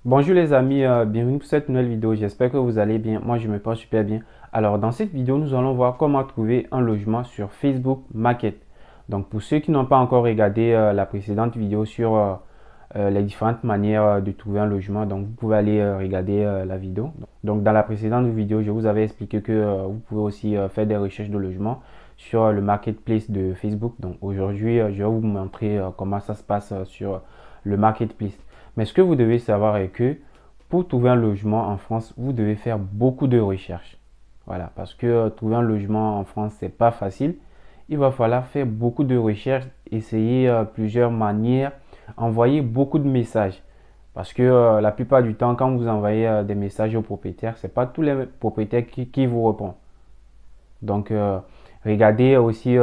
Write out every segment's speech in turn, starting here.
Bonjour les amis, bienvenue pour cette nouvelle vidéo. J'espère que vous allez bien. Moi, je me porte super bien. Alors, dans cette vidéo, nous allons voir comment trouver un logement sur Facebook Market. Donc, pour ceux qui n'ont pas encore regardé la précédente vidéo sur les différentes manières de trouver un logement, donc vous pouvez aller regarder la vidéo. Donc, dans la précédente vidéo, je vous avais expliqué que vous pouvez aussi faire des recherches de logement sur le marketplace de Facebook. Donc, aujourd'hui, je vais vous montrer comment ça se passe sur le marketplace. Mais ce que vous devez savoir est que pour trouver un logement en France, vous devez faire beaucoup de recherches. Voilà, parce que trouver un logement en France, c'est pas facile. Il va falloir faire beaucoup de recherches, essayer plusieurs manières, envoyer beaucoup de messages. Parce que la plupart du temps, quand vous envoyez des messages aux propriétaires, c'est pas tous les propriétaires qui vous répondent. Donc, regardez aussi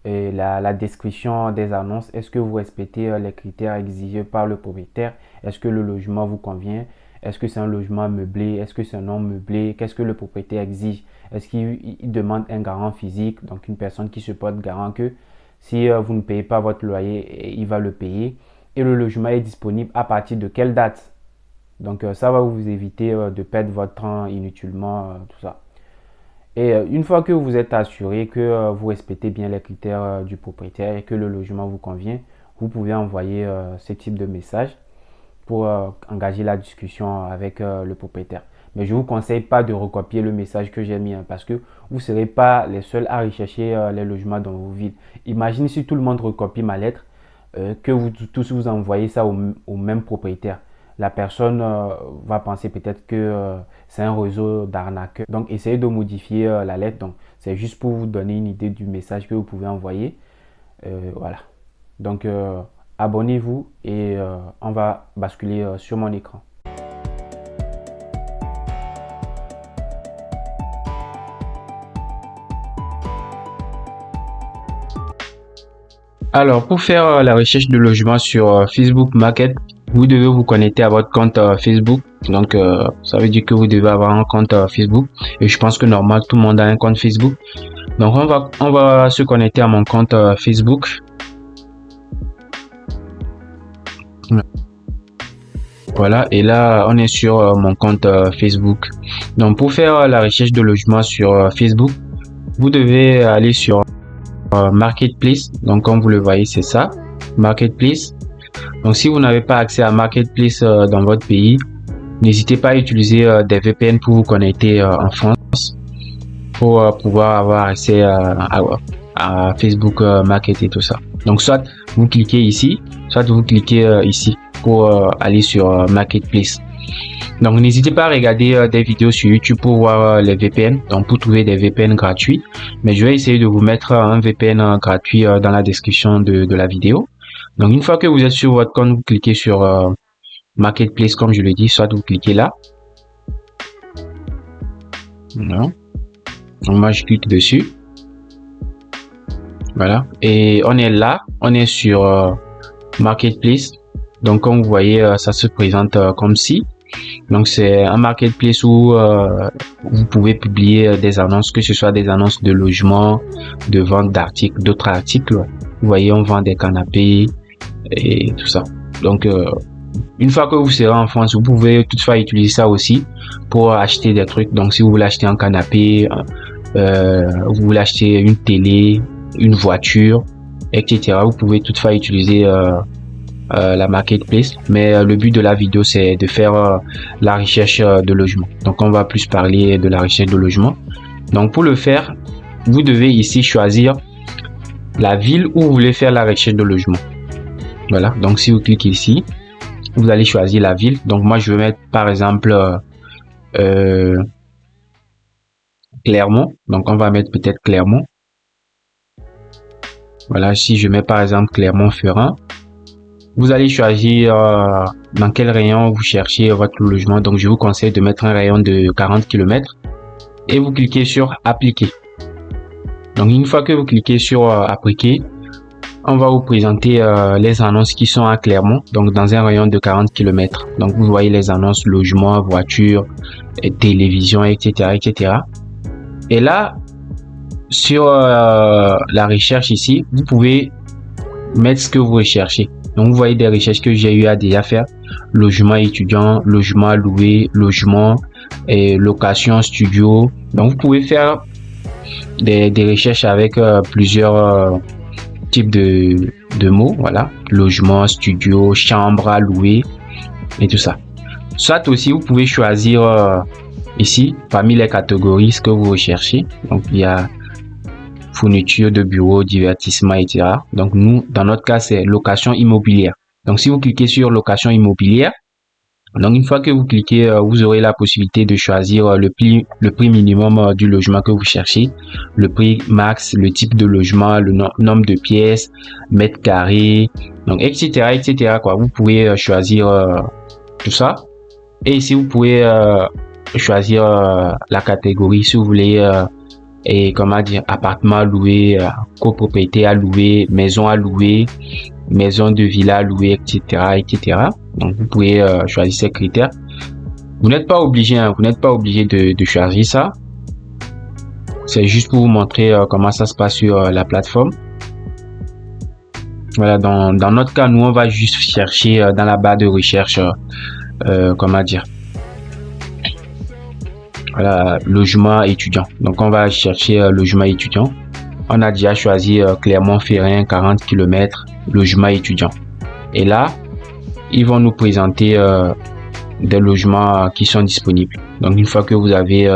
et la description des annonces. Est-ce que vous respectez les critères exigés par le propriétaire? Est-ce que le logement vous convient? Est-ce que c'est un logement meublé? Est-ce que c'est non meublé? Qu'est-ce que le propriétaire exige? Est-ce qu'il demande un garant physique, donc une personne qui se porte garant que si vous ne payez pas votre loyer, il va le payer? Et le logement est disponible à partir de quelle date? Donc ça va vous éviter de perdre votre temps inutilement, tout ça. Et une fois que vous êtes assuré que vous respectez bien les critères du propriétaire et que le logement vous convient, vous pouvez envoyer ce type de message pour engager la discussion avec le propriétaire. Mais je ne vous conseille pas de recopier le message que j'ai mis parce que vous ne serez pas les seuls à rechercher les logements dans vos villes. Imaginez si tout le monde recopie ma lettre, que vous tous vous envoyez ça au même propriétaire. La personne va penser peut-être que c'est un réseau d'arnaqueurs. Donc, essayez de modifier la lettre. Donc, c'est juste pour vous donner une idée du message que vous pouvez envoyer. Voilà. Donc, abonnez-vous et on va basculer sur mon écran. Alors, pour faire la recherche de logement sur Facebook Market, vous devez vous connecter à votre compte Facebook. Donc, ça veut dire que vous devez avoir un compte Facebook. Et je pense que normal, tout le monde a un compte Facebook. Donc, on va se connecter à mon compte Facebook. Voilà, et là, on est sur mon compte Facebook. Donc, pour faire la recherche de logement sur Facebook, vous devez aller sur Marketplace. Donc, comme vous le voyez, c'est ça, Marketplace. Donc, si vous n'avez pas accès à Marketplace dans votre pays, n'hésitez pas à utiliser des VPN pour vous connecter en France pour pouvoir avoir accès à Facebook Market et tout ça. Donc, soit vous cliquez ici, soit vous cliquez ici pour aller sur Marketplace. Donc, n'hésitez pas à regarder des vidéos sur YouTube pour voir les VPN, donc pour trouver des VPN gratuits. Mais je vais essayer de vous mettre un VPN gratuit dans la description de la vidéo. Donc, une fois que vous êtes sur votre compte, vous cliquez sur Marketplace, comme je le dis, soit vous cliquez là. Voilà. Donc, moi, je clique dessus. Voilà. Et on est là, on est sur Marketplace. Donc, comme vous voyez, ça se présente comme ci. Donc, c'est un marketplace où vous pouvez publier des annonces, que ce soit des annonces de logement, de vente d'articles, d'autres articles. Vous voyez, on vend des canapés et tout ça. Donc, une fois que vous serez en France, vous pouvez toutefois utiliser ça aussi pour acheter des trucs. Donc, si vous voulez acheter un canapé, vous voulez acheter une télé, une voiture, etc., vous pouvez toutefois utiliser la marketplace, mais le but de la vidéo c'est de faire la recherche de logement. Donc on va plus parler de la recherche de logement. Donc pour le faire, vous devez ici choisir la ville où vous voulez faire la recherche de logement. Voilà, donc si vous cliquez ici, vous allez choisir la ville. Donc moi je vais mettre par exemple Clermont. Donc on va mettre peut-être Clermont. Voilà, si je mets par exemple Clermont-Ferrand, vous allez choisir dans quel rayon vous cherchez votre logement. Donc, je vous conseille de mettre un rayon de 40 km et vous cliquez sur appliquer. Donc, une fois que vous cliquez sur appliquer, on va vous présenter les annonces qui sont à Clermont, donc dans un rayon de 40 km. Donc, vous voyez les annonces logement, voiture, télévision, etc., etc. Et là, sur la recherche ici, vous pouvez mettre ce que vous recherchez. Donc, vous voyez des recherches que j'ai eu à déjà faire. logement étudiant, logement à louer, logement et location studio. Donc, vous pouvez faire des recherches avec plusieurs types de mots. Voilà, logement, studio, chambre à louer et tout ça. Soit aussi, vous pouvez choisir ici, parmi les catégories, ce que vous recherchez. Donc, il y a fourniture de bureau, divertissement, etc. Donc, nous, dans notre cas, c'est location immobilière. Donc, si vous cliquez sur location immobilière, donc une fois que vous cliquez, vous aurez la possibilité de choisir le prix minimum du logement que vous cherchez, le prix max, le type de logement, le nombre de pièces, mètres carrés, donc etc. etc. quoi. Vous pouvez choisir tout ça. Et ici, vous pouvez choisir la catégorie si vous voulez et comment dire, appartement à louer, copropriété à louer, maison à louer, maison de villa à louer, etc. etc. Donc, vous pouvez choisir ces critères. Vous n'êtes pas obligé, hein, vous n'êtes pas obligé de choisir ça. C'est juste pour vous montrer comment ça se passe sur la plateforme. Voilà, dans notre cas, nous, on va juste chercher dans la barre de recherche, comment dire, voilà, logement étudiant. Donc, on va chercher logement étudiant. On a déjà choisi Clermont-Ferrand, 40 km, logement étudiant. Et là, ils vont nous présenter des logements qui sont disponibles. Donc, une fois que vous avez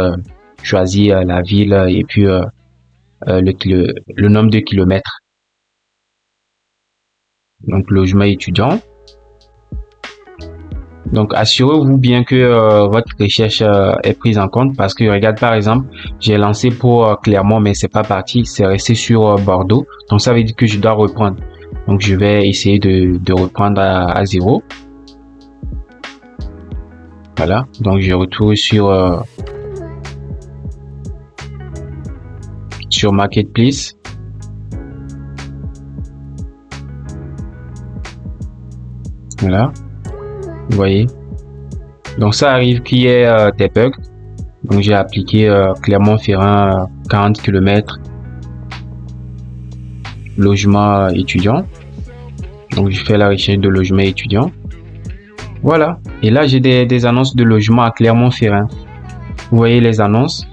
choisi la ville et puis le nombre de kilomètres. Donc, logement étudiant. Donc, assurez-vous bien que votre recherche est prise en compte parce que regarde, par exemple, j'ai lancé pour Clermont, mais c'est pas parti, c'est resté sur Bordeaux. Donc, ça veut dire que je dois reprendre. Donc, je vais essayer de reprendre à zéro. Voilà. Donc, je retourne sur Marketplace. Voilà. Vous voyez. Donc, ça arrive qu'il y ait des bugs. Donc, j'ai appliqué Clermont-Ferrand 40 km logement étudiant. Donc, je fais la recherche de logement étudiant. Voilà. Et là, j'ai des annonces de logement à Clermont-Ferrand. Vous voyez les annonces.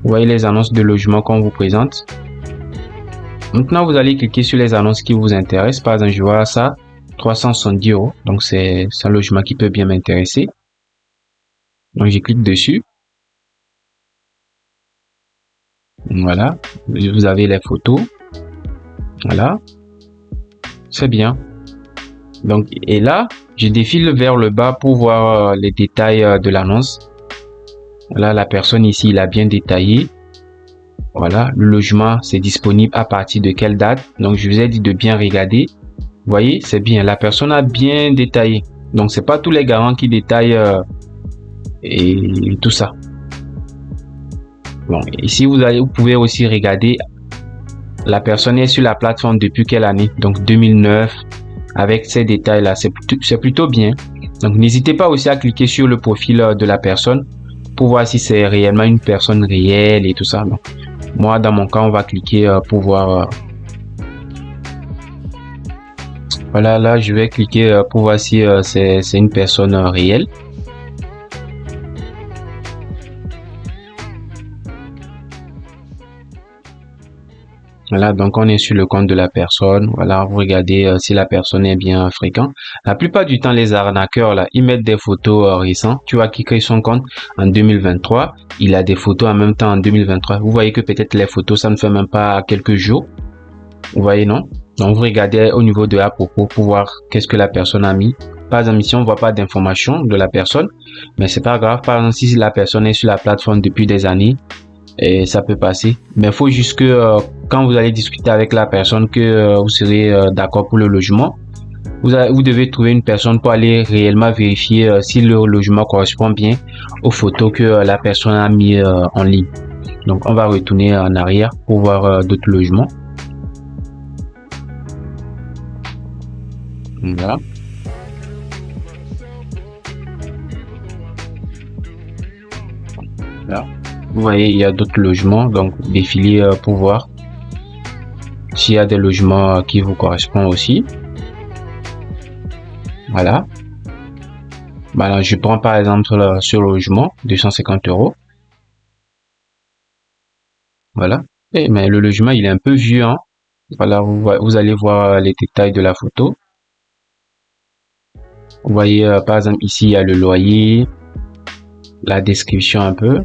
Vous voyez les annonces de logement qu'on vous présente. Maintenant, vous allez cliquer sur les annonces qui vous intéressent. Par exemple, je vois ça, 370 €. Donc, c'est un logement qui peut bien m'intéresser. Donc, je clique dessus. Voilà. Vous avez les photos. Voilà. C'est bien. Donc, et là, je défile vers le bas pour voir les détails de l'annonce. Là, la personne ici, il a bien détaillé. Voilà, le logement, c'est disponible à partir de quelle date. Donc, je vous ai dit de bien regarder. Vous voyez, c'est bien. La personne a bien détaillé. Donc, c'est pas tous les garants qui détaillent et tout ça. Bon, ici, vous pouvez aussi regarder. La personne est sur la plateforme depuis quelle année? Donc, 2009. Avec ces détails-là, c'est plutôt bien. Donc, n'hésitez pas aussi à cliquer sur le profil de la personne pour voir si c'est réellement une personne réelle et tout ça. Donc, moi, dans mon cas, on va cliquer pour voir. Voilà, là, je vais cliquer pour voir si c'est une personne réelle. Voilà, donc on est sur le compte de la personne. Voilà, vous regardez si la personne est bien fréquente. La plupart du temps, les arnaqueurs, là, ils mettent des photos récentes. Tu vois, qui crée son compte en 2023. Il a des photos en même temps en 2023. Vous voyez que peut-être les photos, ça ne fait même pas quelques jours. Vous voyez, non? Donc, vous regardez au niveau de à propos pour voir qu'est-ce que la personne a mis. Par exemple, ici, on voit pas d'informations de la personne, mais c'est pas grave. Par exemple, si la personne est sur la plateforme depuis des années, et ça peut passer. Mais il faut juste que quand vous allez discuter avec la personne, que vous serez d'accord pour le logement. Vous devez trouver une personne pour aller réellement vérifier si le logement correspond bien aux photos que la personne a mis en ligne. Donc, on va retourner en arrière pour voir d'autres logements. Voilà. Là. Vous voyez, il y a d'autres logements, donc défilez pour voir s'il y a des logements qui vous correspondent aussi. Voilà. Voilà, je prends par exemple ce logement, 250 euros. Voilà. Mais le logement, il est un peu vieux, hein. Voilà, vous allez voir les détails de la photo. Vous voyez, par exemple, ici, il y a le loyer, la description un peu.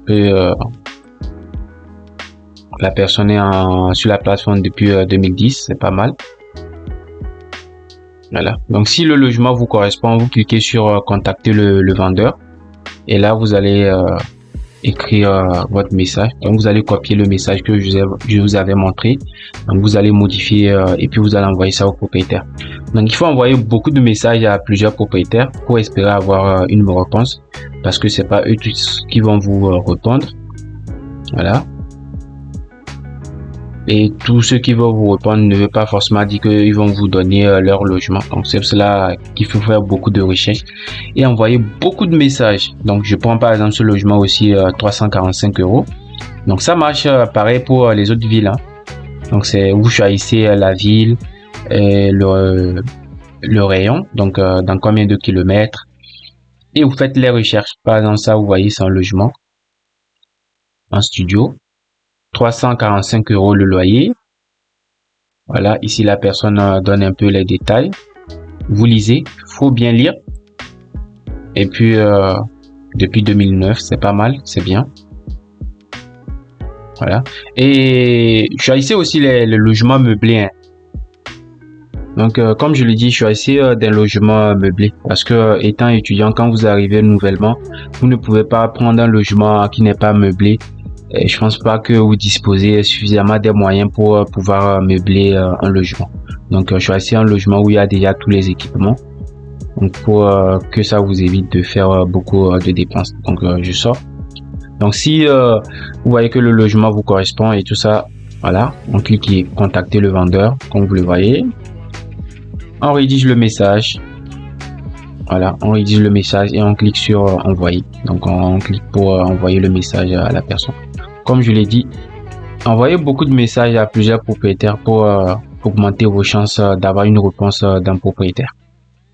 Et, la personne est sur la plateforme depuis 2010, c'est pas mal. Voilà. Donc, si le logement vous correspond, vous cliquez sur contacter le vendeur. Et là, vous allez écrire votre message. Donc, vous allez copier le message que je vous avais montré. Donc, vous allez modifier et puis vous allez envoyer ça au propriétaire. Donc, il faut envoyer beaucoup de messages à plusieurs propriétaires pour espérer avoir une réponse parce que c'est pas eux tous qui vont vous répondre. Voilà. Et tous ceux qui vont vous répondre ne veut pas forcément dire qu'ils vont vous donner leur logement. Donc, c'est pour cela qu'il faut faire beaucoup de recherches et envoyer beaucoup de messages. Donc, je prends par exemple ce logement aussi 345 euros. Donc, ça marche pareil pour les autres villes, hein. Donc, c'est vous choisissez la ville et le rayon. Donc, dans combien de kilomètres et vous faites les recherches. Par exemple, ça, vous voyez, c'est un logement en studio. 345 euros le loyer. Voilà, ici la personne donne un peu les détails. Vous lisez, faut bien lire. Et puis depuis 2009, c'est pas mal, c'est bien. Voilà. Et choisissez aussi les logements meublés, hein. Donc comme je le dis, choisissez des logements meublés parce que étant étudiant, quand vous arrivez nouvellement, vous ne pouvez pas prendre un logement qui n'est pas meublé. Et je pense pas que vous disposez suffisamment des moyens pour pouvoir meubler un logement. Donc choisissez un logement où il y a déjà tous les équipements. Donc pour que ça vous évite de faire beaucoup de dépenses. Donc je sors. Donc si vous voyez que le logement vous correspond et tout ça, voilà, on clique et contacter le vendeur, comme vous le voyez. On rédige le message. Voilà, on rédige le message et on clique sur envoyer. Donc on clique pour envoyer le message à la personne. Comme je l'ai dit, envoyez beaucoup de messages à plusieurs propriétaires pour augmenter vos chances d'avoir une réponse d'un propriétaire.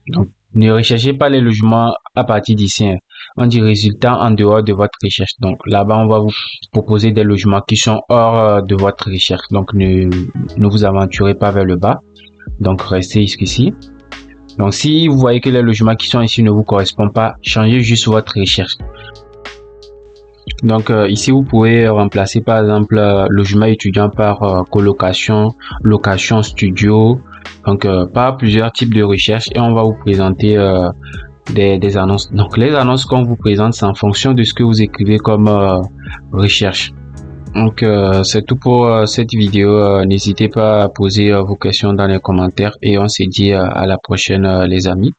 Donc, ne recherchez pas les logements à partir d'ici, hein. On dit résultat en dehors de votre recherche. Donc, là-bas, on va vous proposer des logements qui sont hors de votre recherche. Donc, ne vous aventurez pas vers le bas. Donc, restez jusqu'ici. Donc, si vous voyez que les logements qui sont ici ne vous correspondent pas, changez juste votre recherche. Donc ici vous pouvez remplacer par exemple logement étudiant par colocation, location studio, donc par plusieurs types de recherches et on va vous présenter des annonces. Donc les annonces qu'on vous présente c'est en fonction de ce que vous écrivez comme recherche. Donc c'est tout pour cette vidéo. N'hésitez pas à poser vos questions dans les commentaires et on se dit à la prochaine les amis.